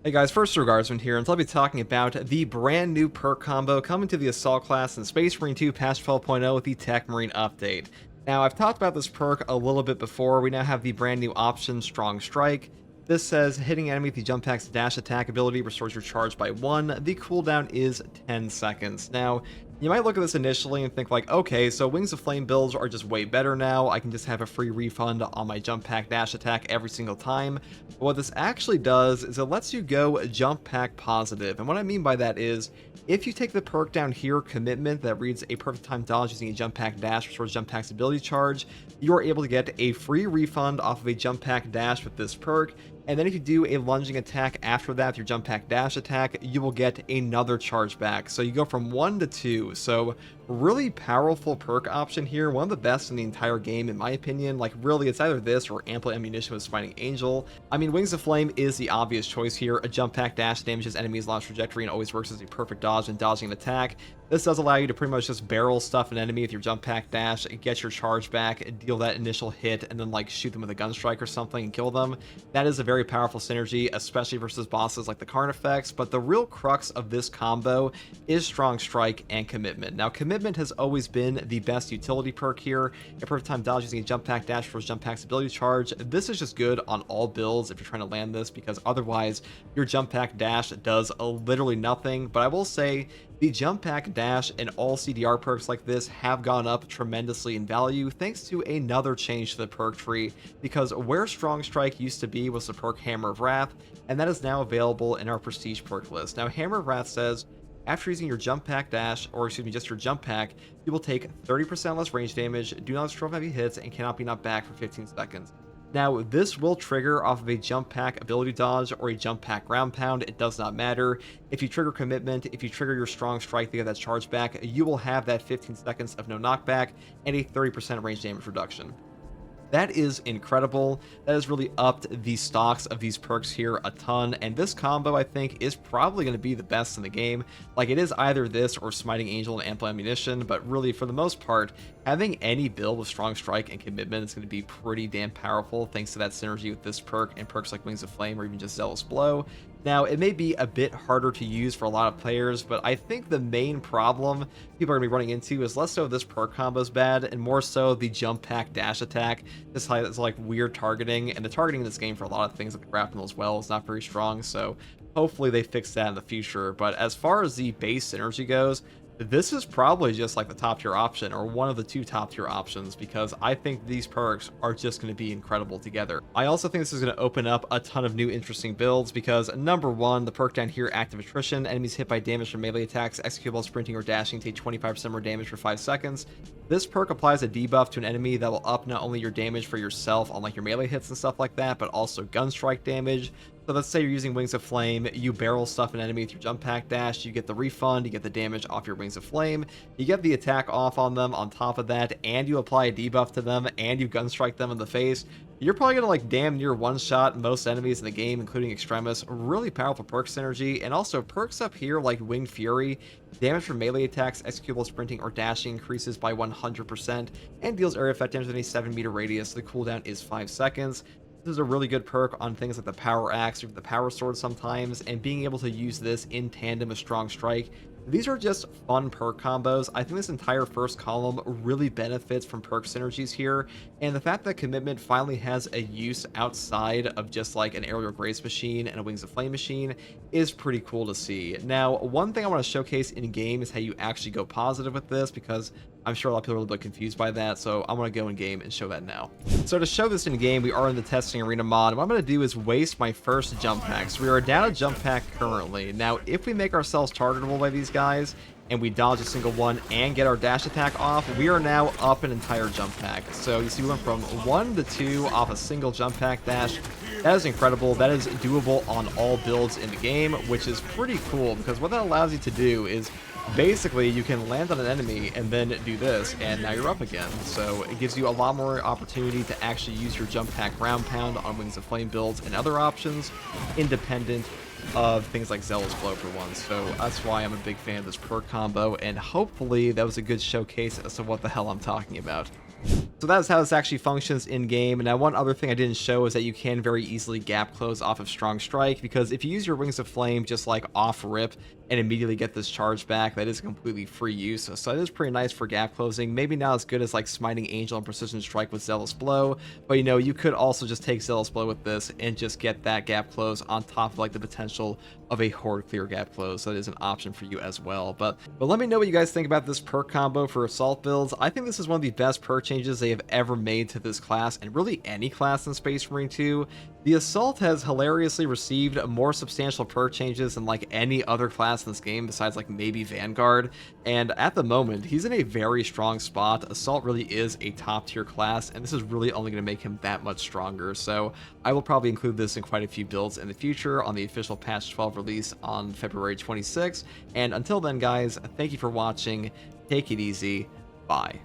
Hey guys, First Regardsman here, and I'll be talking about the brand new perk combo coming to the Assault class in Space Marine 2 patch 12.0 with the Techmarine update. Now, I've talked about this perk a little bit before. We now have the brand new option, Strong Strike. This says, hitting enemy with the jump pack's dash attack ability restores your charge by 1. The cooldown is 10 seconds. Now, you might look at this initially and think like, okay, so Wings of Flame builds are just way better now. I can just have a free refund on my jump pack dash attack every single time. But what this actually does is it lets you go jump pack positive. And what I mean by that is, if you take the perk down here, Commitment, that reads a perfect time dodge using a jump pack dash restores jump pack's ability charge, you are able to get a free refund off of a jump pack dash with this perk. And then if you do a lunging attack after that, your jump pack dash attack, you will get another charge back. So you go from 1 to 2. So really powerful perk option here. One of the best in the entire game, in my opinion. Like, really, it's either this or ample ammunition with Smiting Angel. I mean, Wings of Flame is the obvious choice here. A jump pack dash damages enemies' launch trajectory and always works as a perfect dodge when dodging an attack. This does allow you to pretty much just barrel stuff an enemy with your jump pack dash, get your charge back, deal that initial hit, and then like shoot them with a gun strike or something and kill them. That is a very powerful synergy, especially versus bosses like the Carnifex. But the real crux of this combo is Strong Strike and Commitment. Now, Commitment has always been the best utility perk here. A perfect time dodge using a jump pack dash for jump pack's ability charge. This is just good on all builds if you're trying to land this, because otherwise your jump pack dash does literally nothing. But I will say, the jump pack dash and all CDR perks like this have gone up tremendously in value thanks to another change to the perk tree, because where Strong Strike used to be was the perk Hammer of Wrath, and that is now available in our prestige perk list. Now, Hammer of Wrath says, after using your jump pack dash, or excuse me, just your jump pack, you will take 30% less range damage, do not destroy heavy hits, and cannot be knocked back for 15 seconds. Now, this will trigger off of a jump pack ability dodge or a jump pack ground pound. It does not matter. If you trigger Commitment, if you trigger your Strong Strike to get that charge back, you will have that 15 seconds of no knockback and a 30% range damage reduction. That is incredible. That has really upped the stocks of these perks here a ton, and this combo, I think, is probably going to be the best in the game. Like, it is either this or Smiting Angel and ample ammunition, but really, for the most part, having any build with Strong Strike and Commitment is going to be pretty damn powerful thanks to that synergy with this perk and perks like Wings of Flame or even just Zealous Blow. Now, it may be a bit harder to use for a lot of players, but I think the main problem people are going to be running into is less so this perk combo is bad, and more so the jump pack dash attack. This has like weird targeting, and the targeting in this game for a lot of things like the grapnel as well is not very strong, so hopefully they fix that in the future. But as far as the base synergy goes, this is probably just like the top tier option, or one of the two top tier options, because I think these perks are just going to be incredible together. I also think this is going to open up a ton of new interesting builds, because number one, the perk down here, Active Attrition, enemies hit by damage from melee attacks executed while sprinting or dashing take 25% more damage for 5 seconds. This perk applies a debuff to an enemy that will up not only your damage for yourself on like your melee hits and stuff like that, but also gun strike damage. So let's say you're using Wings of Flame, you barrel stuff an enemy with your jump pack dash, you get the refund, you get the damage off your Wings of Flame, you get the attack off on them on top of that, and you apply a debuff to them, and you gun strike them in the face. You're probably going to like damn near one-shot most enemies in the game, including Extremis. Really powerful perk synergy, and also perks up here like Winged Fury. Damage from melee attacks, executable sprinting or dashing increases by 100%, and deals area effect damage within a 7-meter radius. The cooldown is 5 seconds. This is a really good perk on things like the Power Axe or the Power Sword sometimes, and being able to use this in tandem with Strong Strike. These are just fun perk combos. I think this entire first column really benefits from perk synergies here, and the fact that Commitment finally has a use outside of just like an Aerial Grace machine and a Wings of Flame machine is pretty cool to see. Now, one thing I want to showcase in game is how you actually go positive with this, because I'm sure a lot of people are a little bit confused by that, so I want to go in game and show that now. So to show this in game, we are in the testing arena mod. What I'm going to do is waste my first jump pack. So we are down a jump pack currently. Now, if we make ourselves targetable by these guys, and we dodge a single one and get our dash attack off, we are now up an entire jump pack. So you see we went from 1 to 2 off a single jump pack dash. That is incredible. That is doable on all builds in the game, which is pretty cool, because what that allows you to do is basically you can land on an enemy and then do this, and now you're up again. So it gives you a lot more opportunity to actually use your jump pack ground pound on Wings of Flame builds and other options, independent of things like Zealous Blow for one. So that's why I'm a big fan of this perk combo, and hopefully that was a good showcase as to what the hell I'm talking about. So that's how this actually functions in game. And now one other thing I didn't show is that you can very easily gap close off of Strong Strike, because if you use your Wings of Flame just like off rip and immediately get this charge back, that is completely free use. So that is pretty nice for gap closing. Maybe not as good as like Smiting Angel and Precision Strike with Zealous Blow, but you know, you could also just take Zealous Blow with this and just get that gap close on top of like the potential of a Horde clear gap close. So that is an option for you as well. But let me know what you guys think about this perk combo for Assault builds. I think this is one of the best perk changes they have ever made to this class, and really any class in Space Marine 2. The Assault has hilariously received more substantial perk changes than like any other class in this game besides like maybe Vanguard, and at the moment he's in a very strong spot. Assault really is a top tier class, and this is really only going to make him that much stronger. So I will probably include this in quite a few builds in the future on the official patch 12 release on February 26th. And until then guys, thank you for watching, take it easy, bye.